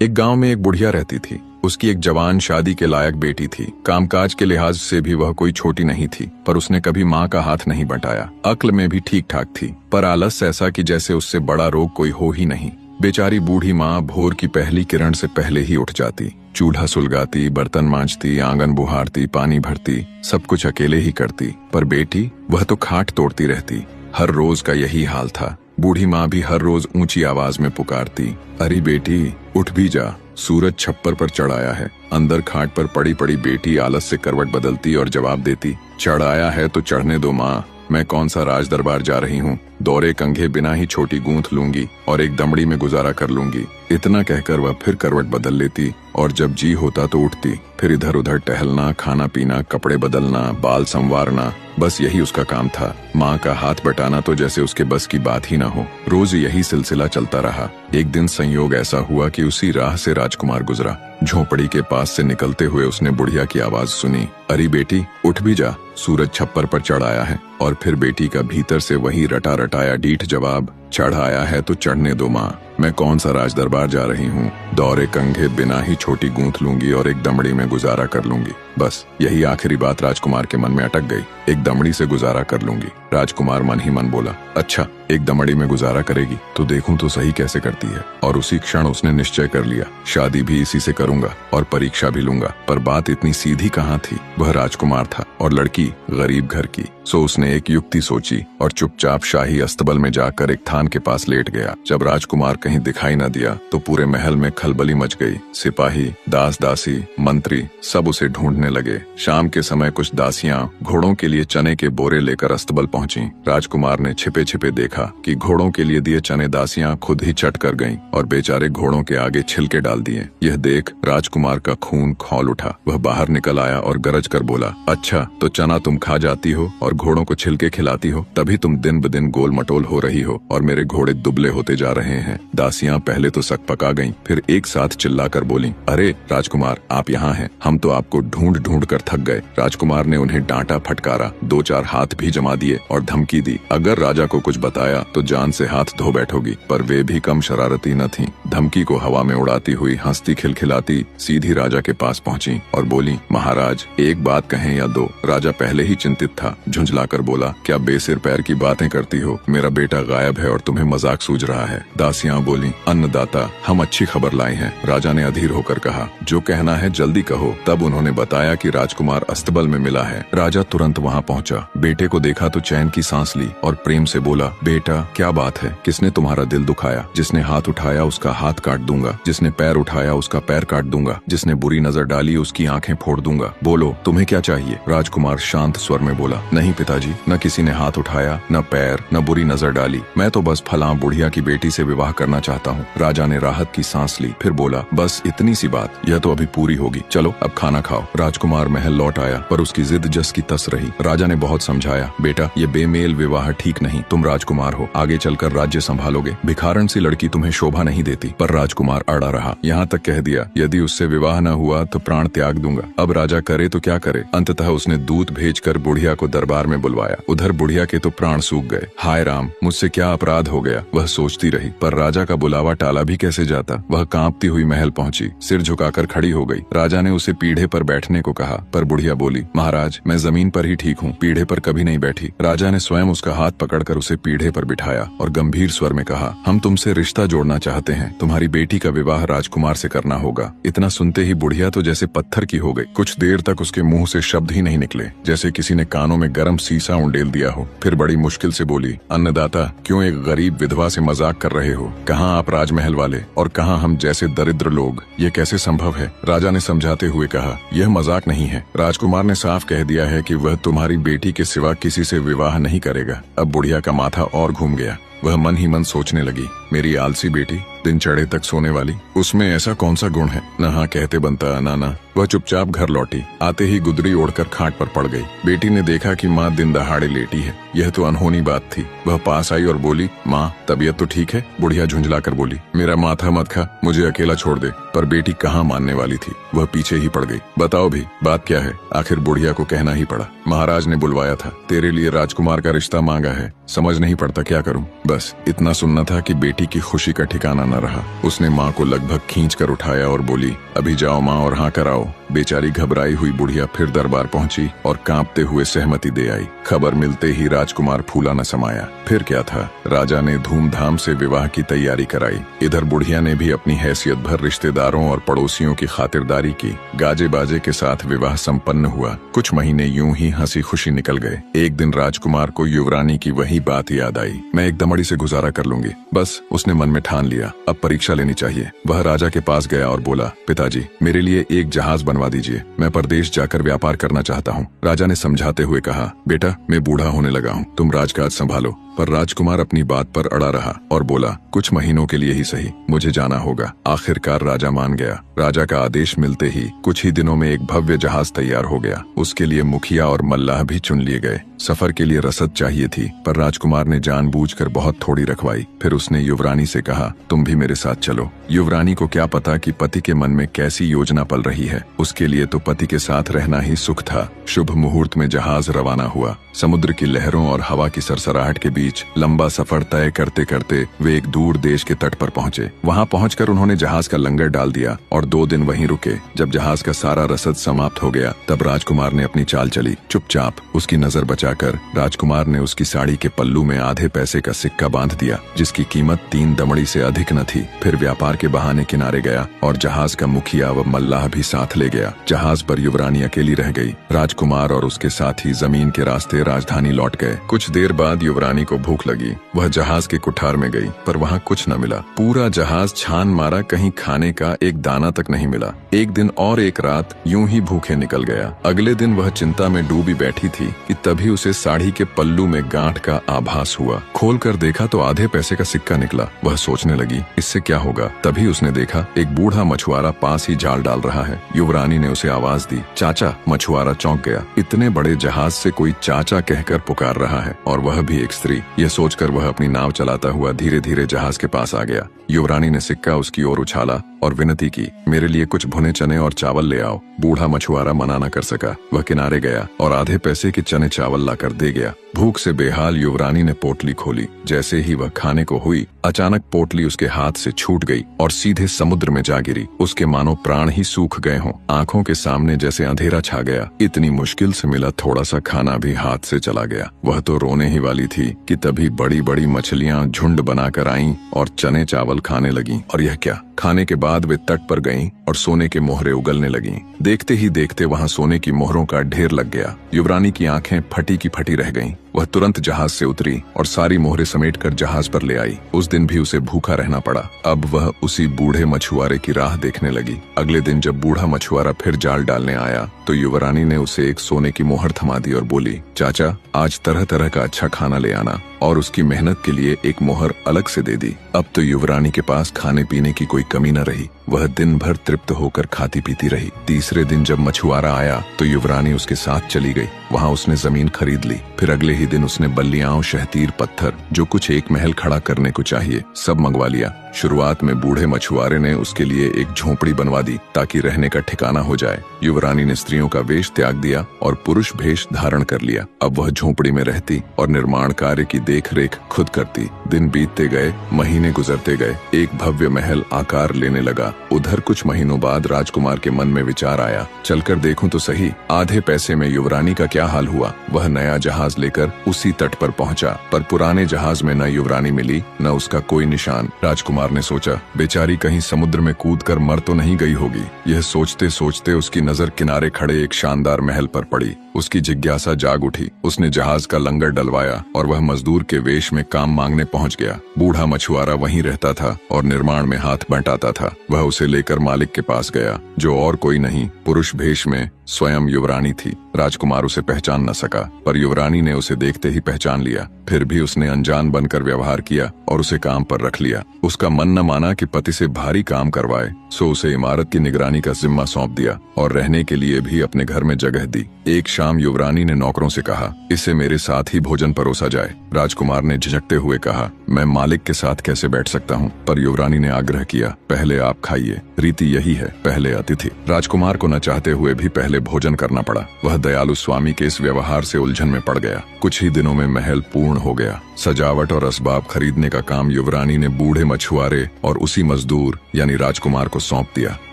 एक गांव में एक बुढ़िया रहती थी। उसकी एक जवान शादी के लायक बेटी थी। कामकाज के लिहाज से भी वह कोई छोटी नहीं थी, पर उसने कभी माँ का हाथ नहीं बटाया। अक्ल में भी ठीक ठाक थी, पर आलस ऐसा कि जैसे उससे बड़ा रोग कोई हो ही नहीं। बेचारी बूढ़ी माँ भोर की पहली किरण से पहले ही उठ जाती, चूल्हा सुलगाती, बर्तन मांजती, आंगन बुहारती, पानी भरती, सब कुछ अकेले ही करती। पर बेटी, वह तो खाट तोड़ती रहती। हर रोज का यही हाल था। बूढ़ी माँ भी हर रोज ऊंची आवाज में पुकारती, अरे बेटी उठ भी जा, सूरज छप्पर पर चढ़ आया है। अंदर खाट पर पड़ी पड़ी बेटी आलस से करवट बदलती और जवाब देती, चढ़ आया है तो चढ़ने दो माँ, मैं कौन सा राज दरबार जा रही हूँ। दौरे कंघे बिना ही छोटी गूंथ लूंगी और एक दमड़ी में गुजारा कर लूंगी। इतना कहकर वह फिर करवट बदल लेती और जब जी होता तो उठती। फिर इधर उधर टहलना, खाना पीना, कपड़े बदलना, बाल संवारना, बस यही उसका काम था। माँ का हाथ बटाना तो जैसे उसके बस की बात ही ना हो। रोज यही सिलसिला चलता रहा। एक दिन संयोग ऐसा हुआ कि उसी राह से राजकुमार गुजरा। झोपड़ी के पास से निकलते हुए उसने बुढ़िया की आवाज सुनी, अरे बेटी उठ भी जा, सूरज छप्पर पर चढ़ आया है। और फिर बेटी का भीतर से वही रटा रटाया डीठ जवाब, चढ़ आया है तो चढ़ने दो माँ, मैं कौन सा राज दरबार जा रही हूँ। दौरे कंघे बिना ही छोटी गूंथ लूंगी और एक दमड़ी में गुजारा कर लूंगी। बस यही आखिरी बात राजकुमार के मन में अटक गई। एक दमड़ी से गुजारा कर लूंगी। राजकुमार मन ही मन बोला, अच्छा एक दमड़ी में गुजारा करेगी तो देखूं तो सही कैसे करती है। और उसी क्षण उसने निश्चय कर लिया, शादी भी इसी से करूंगा और परीक्षा भी लूंगा। पर बात इतनी सीधी कहाँ थी। वह राजकुमार था और लड़की गरीब घर की। सो उसने एक युक्ति सोची और चुपचाप शाही अस्तबल में जाकर एक थान के पास लेट गया। जब राजकुमार कहीं दिखाई न दिया तो पूरे महल में खलबली मच गई। सिपाही, दास दासी, मंत्री सब उसे ढूंढने लगे। शाम के समय कुछ दासियां घोड़ों के लिए चने के बोरे लेकर अस्तबल पहुंची। राजकुमार ने छिपे छिपे देखा कि घोड़ों के लिए दिए चने दासियां खुद ही चट कर गईं और बेचारे घोड़ों के आगे छिलके डाल दिए। यह देख राजकुमार का खून खौल उठा। वह बाहर निकल आया और गरज कर बोला, अच्छा तो चना तुम खा जाती हो और घोड़ों को छिलके खिलाती हो, तभी तुम दिन ब दिन गोल मटोल हो रही हो और मेरे घोड़े दुबले होते जा रहे हैं। दासियां पहले तो सक पका गईं, फिर एक साथ चिल्लाकर बोलीं, अरे राजकुमार आप यहाँ हैं, हम तो आपको ढूंढ ढूंढ कर थक गए। राजकुमार ने उन्हें डांटा, फटकारा, दो चार हाथ भी जमा दिए और धमकी दी, अगर राजा को कुछ बताया तो जान से हाथ धो बैठोगी। पर वे भी कम शरारती न थीं। धमकी को हवा में उड़ाती हुई हंसती खिलखिलाती सीधी राजा के पास पहुंची और बोली, महाराज एक बात कहें या दो। राजा पहले ही चिंतित था। झुंझलाकर बोला, क्या बेसिर पैर की बातें करती हो, मेरा बेटा गायब है और तुम्हें मजाक सूझ रहा है। दासियां बोली, अन्नदाता हम अच्छी खबर लाए हैं। राजा ने अधीर होकर कहा, जो कहना है जल्दी कहो। तब उन्होंने बताया कि राजकुमार अस्तबल में मिला है। राजा तुरंत वहां पहुंचा। बेटे को देखा तो चैन की सांस ली और प्रेम से बोला, बेटा क्या बात है, किसने तुम्हारा दिल दुखाया। जिसने हाथ उठाया उसका हाथ काट दूंगा, जिसने पैर उठाया उसका पैर काट दूंगा, जिसने बुरी नजर डाली उसकी आंखें फोड़ दूंगा। बोलो तुम्हें क्या चाहिए। राजकुमार शांत स्वर में बोला, नहीं पिताजी, न किसी ने हाथ उठाया, न पैर, न बुरी नजर डाली। मैं तो बस फलां बुढ़िया की बेटी से विवाह करना चाहता हूँ। राजा ने राहत की सांस ली, फिर बोला, बस इतनी सी बात, यह तो अभी पूरी होगी, चलो अब खाना खाओ। राजकुमार महल लौट आया, पर उसकी जिद जस की तस रही। राजा ने बहुत समझाया, बेटा ये बेमेल विवाह ठीक नहीं, तुम राजकुमार हो, आगे चलकर राज्य संभालोगे। भिखारन सी लड़की तुम्हें शोभा नहीं देती। पर राजकुमार अड़ा रहा, यहाँ तक कह दिया, यदि उससे विवाह न हुआ तो प्राण त्याग दूंगा। अब राजा करे तो क्या करे। अंततः उसने दूत भेजकर बुढ़िया को दरबार में बुलवाया। उधर बुढ़िया के तो प्राण सूख गए। हाय राम, मुझसे क्या अपराध हो गया, वह सोचती रही। पर राजा का बुलावा टाला भी कैसे जाता। वह कांपती हुई महल पहुंची, सिर झुकाकर खड़ी हो गई। राजा ने उसे पीढ़े पर बैठने को कहा, पर बुढ़िया बोली, महाराज मैं जमीन पर ही ठीक हूँ, पीढ़े पर कभी नहीं बैठी। राजा ने स्वयं उसका हाथ पकड़कर उसे पीढ़े पर बिठाया और गंभीर स्वर में कहा, हम तुमसे रिश्ता जोड़ना चाहते हैं, तुम्हारी बेटी का विवाह राजकुमार से करना होगा। इतना सुनते ही बुढ़िया तो जैसे पत्थर की हो गई। कुछ देर तक उसके मुंह से शब्द ही नहीं निकले, जैसे किसी ने कानों में गर्म सीसा उंडेल दिया हो। फिर बड़ी मुश्किल से बोली, अन्नदाता क्यों एक गरीब विधवा से मजाक कर रहे हो। कहाँ आप राजमहल वाले और कहाँ हम जैसे दरिद्र लोग, ये कैसे संभव है। राजा ने समझाते हुए कहा, यह मजाक नहीं है। राजकुमार ने साफ कह दिया है कि वह तुम्हारी बेटी के सिवा किसी से विवाह नहीं करेगा। अब बुढ़िया का माथा और घूम गया। वह मन ही मन सोचने लगी, मेरी आलसी बेटी, दिन चढ़े तक सोने वाली, उसमें ऐसा कौन सा गुण है। न हाँ कहते बनता ना। वह चुपचाप घर लौटी। आते ही गुदरी ओढ़कर खाट पर पड़ गई। बेटी ने देखा कि माँ दिन दहाड़े लेटी है। यह तो अनहोनी बात थी। वह पास आई और बोली, माँ तबीयत तो ठीक है। बुढ़िया झुंझला कर बोली, मेरा माथा मत खा, मुझे अकेला छोड़ दे। पर बेटी कहाँ मानने वाली थी, वह पीछे ही पड़ गई। बताओ भी बात क्या है। आखिर बुढ़िया को कहना ही पड़ा, महाराज ने बुलवाया था, तेरे लिए राजकुमार का रिश्ता मांगा है, समझ नहीं पड़ता क्या करूं। बस इतना सुनना था कि बेटी बेटी की खुशी का ठिकाना न रहा। उसने माँ को लगभग खींच कर उठाया और बोली, अभी जाओ माँ और हाँ कराओ। बेचारी घबराई हुई बुढ़िया फिर दरबार पहुंची और कांपते हुए सहमति दे आई। खबर मिलते ही राजकुमार फूला न समाया। फिर क्या था, राजा ने धूमधाम से विवाह की तैयारी कराई। इधर बुढ़िया ने भी अपनी हैसियत भर रिश्तेदारों और पड़ोसियों की खातिरदारी की। गाजे बाजे के साथ विवाह संपन्न हुआ। कुछ महीने यूं ही हंसी खुशी निकल गए। एक दिन राजकुमार को युवरानी की वही बात याद आई, मैं एक दमड़ी से गुजारा कर लूंगी। बस उसने मन में ठान लिया, अब परीक्षा लेनी चाहिए। वह राजा के पास गया और बोला, पिताजी मेरे लिए एक जहाज बनवा दीजिए, मैं परदेश जाकर व्यापार करना चाहता हूँ। राजा ने समझाते हुए कहा, बेटा मैं बूढ़ा होने लगा हूँ, तुम राजकाज संभालो। पर राजकुमार अपनी बात पर अड़ा रहा और बोला, कुछ महीनों के लिए ही सही, मुझे जाना होगा। आखिरकार राजा मान गया। राजा का आदेश मिलते ही कुछ ही दिनों में एक भव्य जहाज तैयार हो गया। उसके लिए मुखिया और मल्लाह भी चुन लिए गए। सफर के लिए रसद चाहिए थी, पर राजकुमार ने जानबूझकर बहुत थोड़ी रखवाई। फिर उसने युवरानी से कहा, तुम भी मेरे साथ चलो। युवरानी को क्या पता कि पति के मन में कैसी योजना पल रही है। उसके लिए तो पति के साथ रहना ही सुख था। शुभ मुहूर्त में जहाज रवाना हुआ। समुद्र की लहरों और हवा की सरसराहट के बीच लंबा सफर तय करते करते वे एक दूर देश के तट पर पहुंचे। वहां पहुंचकर उन्होंने जहाज का लंगर डाल दिया और 2 दिन वहीं रुके। जब जहाज का सारा रसद समाप्त हो गया, तब राजकुमार ने अपनी चाल चली। चुपचाप उसकी नजर बचाकर राजकुमार ने उसकी साड़ी के पल्लू में आधे पैसे का सिक्का बांध दिया, जिसकी कीमत 3 दमड़ी से अधिक न थी। फिर व्यापार के बहाने किनारे गया और जहाज का मुखिया व मल्लाह भी साथ ले गया। जहाज पर युवरानी अकेली रह गई। राजकुमार और उसके साथी जमीन के रास्ते राजधानी लौट गए। कुछ देर बाद युवरानी को भूख लगी। वह जहाज के कुठार में गई, पर वहाँ कुछ न मिला। पूरा जहाज छान मारा, कहीं खाने का एक दाना तक नहीं मिला। एक दिन और एक रात यूं ही भूखे निकल गया। अगले दिन वह चिंता में डूबी बैठी थी कि तभी उसे साड़ी के पल्लू में गांठ का आभास हुआ। खोलकर देखा तो आधे पैसे का सिक्का निकला। वह सोचने लगी, इससे क्या होगा। तभी उसने देखा एक बूढ़ा मछुआरा पास ही जाल डाल रहा है। युवरानी ने उसे आवाज दी, चाचा। मछुआरा चौंक गया। इतने बड़े जहाज से कोई चाचा कहकर पुकार रहा है, और वह भी एक स्त्री। यह सोचकर वह अपनी नाव चलाता हुआ धीरे धीरे जहाज के पास आ गया। युवरानी ने सिक्का उसकी ओर उछाला और विनती की, मेरे लिए कुछ भुने चने और चावल ले आओ। बूढ़ा मछुआरा मना न कर सका। वह किनारे गया और आधे पैसे के चने चावल लाकर दे गया। भूख से बेहाल युवरानी ने पोटली खोली। जैसे ही वह खाने को हुई, अचानक पोटली उसके हाथ से छूट गई और सीधे समुद्र में जा गिरी। उसके मानो प्राण ही सूख गए हों। आंखों के सामने जैसे अंधेरा छा गया। इतनी मुश्किल से मिला थोड़ा सा खाना भी हाथ से चला गया। वह तो रोने ही वाली थी कि तभी बड़ी बड़ी मछलियां झुंड बनाकर आईं और चने चावल खाने लगीं। और यह क्या, खाने के बाद वे तट पर गईं और सोने के मोहरे उगलने लगीं। देखते ही देखते वहां सोने की मोहरों का ढेर लग गया। युवरानी की आंखें फटी की फटी रह गईं। वह तुरंत जहाज से उतरी और सारी मोहरे समेटकर जहाज पर ले आई। उस दिन भी उसे भूखा रहना पड़ा। अब वह उसी बूढ़े मछुआरे की राह देखने लगी। अगले दिन जब बूढ़ा मछुआरा फिर जाल डालने आया, तो युवरानी ने उसे एक सोने की मोहर थमा दी और बोली, चाचा आज तरह तरह का अच्छा खाना ले आना, और उसकी मेहनत के लिए एक मोहर अलग से दे दी। अब तो युवरानी के पास खाने पीने की कोई कमी न रही। वह दिन भर तृप्त होकर खाती पीती रही। तीसरे दिन जब मछुआरा आया, तो युवरानी उसके साथ चली गई। वहाँ उसने जमीन खरीद ली। फिर अगले ही दिन उसने बल्लियां, शहतीर, पत्थर, जो कुछ एक महल खड़ा करने को चाहिए, सब मंगवा लिया। शुरुआत में बूढ़े मछुआरे ने उसके लिए एक झोपड़ी बनवा दी ताकि रहने का ठिकाना हो जाए। युवरानी ने स्त्रियों का वेश त्याग दिया और पुरुष भेष धारण कर लिया। अब वह झोपड़ी में रहती और निर्माण कार्य की देख रेख खुद करती। दिन बीतते गए, महीने गुजरते गए। एक भव्य महल आकार लेने लगा। उधर कुछ महीनों बाद राजकुमार के मन में विचार आया, चलकर देखूं तो सही आधे पैसे में युवरानी का क्या हाल हुआ। वह नया जहाज लेकर उसी तट पर पहुंचा, पर पुराने जहाज में न युवरानी मिली, न उसका कोई निशान। राजकुमार ने सोचा, बेचारी कहीं समुद्र में कूदकर मर तो नहीं गई होगी। यह सोचते सोचते उसकी नजर किनारे खड़े एक शानदार महल पर पड़ी। उसकी जिज्ञासा जाग उठी। उसने जहाज का लंगर डलवाया और वह मजदूर के वेश में काम मांगने पहुंच गया। बूढ़ा मछुआरा वहीं रहता था और निर्माण में हाथ बंटाता था। वह उसे लेकर मालिक के पास गया, जो और कोई नहीं, पुरुष भेष में स्वयं युवरानी थी। राजकुमार उसे पहचान न सका, पर युवरानी ने उसे देखते ही पहचान लिया। फिर भी उसने अनजान बनकर व्यवहार किया और उसे काम पर रख लिया। उसका मन न माना कि पति से भारी काम करवाए, सो उसे इमारत की निगरानी का जिम्मा सौंप दिया और रहने के लिए भी अपने घर में जगह दी। एक शाम युवरानी ने नौकरों से कहा, इसे मेरे साथ ही भोजन परोसा जाए। राजकुमार ने झिझकते हुए कहा, मैं मालिक के साथ कैसे बैठ सकता हूँ। पर युवरानी ने आग्रह किया, पहले आप खाइए, रीति यही है, पहले अतिथि। राजकुमार को न चाहते हुए भी पहले पहले भोजन करना पड़ा। वह दयालु स्वामी के इस व्यवहार से उलझन में पड़ गया। कुछ ही दिनों में महल पूर्ण हो गया। सजावट और असबाब खरीदने का काम युवरानी ने बूढ़े मछुआरे और उसी मजदूर यानी राजकुमार को सौंप दिया।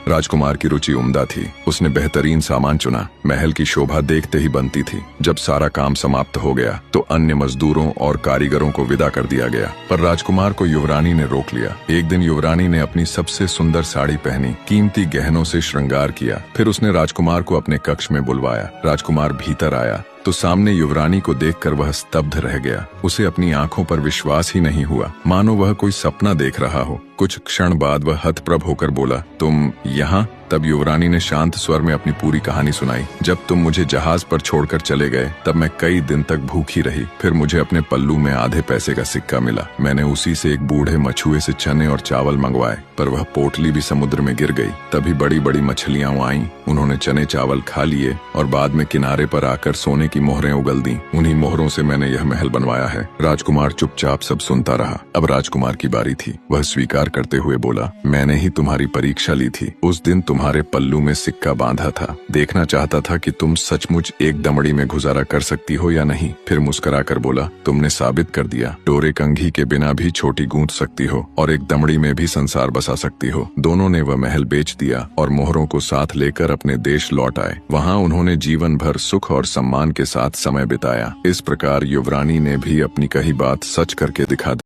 राजकुमार की रुचि उम्दा थी। उसने बेहतरीन सामान चुना। महल की शोभा देखते ही बनती थी। जब सारा काम समाप्त हो गया तो अन्य मजदूरों और कारीगरों को विदा कर दिया गया, पर राजकुमार को युवरानी ने रोक लिया। एक दिन युवरानी ने अपनी सबसे सुंदर साड़ी पहनी, कीमती गहनों से श्रृंगार किया। फिर उसने राजकुमार को अपने कक्ष में बुलवाया। राजकुमार भीतर आया तो सामने युवरानी को देखकर वह स्तब्ध रह गया। उसे अपनी आंखों पर विश्वास ही नहीं हुआ, मानो वह कोई सपना देख रहा हो। कुछ क्षण बाद वह हतप्रभ होकर बोला, तुम यहाँ? तब युवरानी ने शांत स्वर में अपनी पूरी कहानी सुनाई। जब तुम मुझे जहाज पर छोड़कर चले गए तब मैं कई दिन तक भूखी रही। फिर मुझे अपने पल्लू में आधे पैसे का सिक्का मिला। मैंने उसी से एक बूढ़े मछुए से चने और चावल मंगवाए, पर वह पोटली भी समुद्र में गिर गई। तभी बड़ी बड़ी मछलियां आईं। उन्होंने चने चावल खा लिए और बाद में किनारे पर आकर सोने की मोहरें उगल दी। उन्हीं मोहरों से मैंने यह महल बनवाया है। राजकुमार चुपचाप सब सुनता रहा। अब राजकुमार की बारी थी। वह स्वीकार करते हुए बोला, मैंने ही तुम्हारी परीक्षा ली थी। उस दिन तुम्हारे पल्लू में सिक्का बांधा था। देखना चाहता था कि तुम सचमुच एक दमड़ी में गुजारा कर सकती हो या नहीं। फिर मुस्कुराकर बोला, तुमने साबित कर दिया। डोरे कंघी के बिना भी छोटी गूंथ सकती हो और एक दमड़ी में भी संसार बसा सकती हो। दोनों ने वह महल बेच दिया और मोहरों को साथ लेकर अपने देश लौट आए। वहाँ उन्होंने जीवन भर सुख और सम्मान के साथ समय बिताया। इस प्रकार युवरानी ने भी अपनी कही बात सच करके दिखा दी।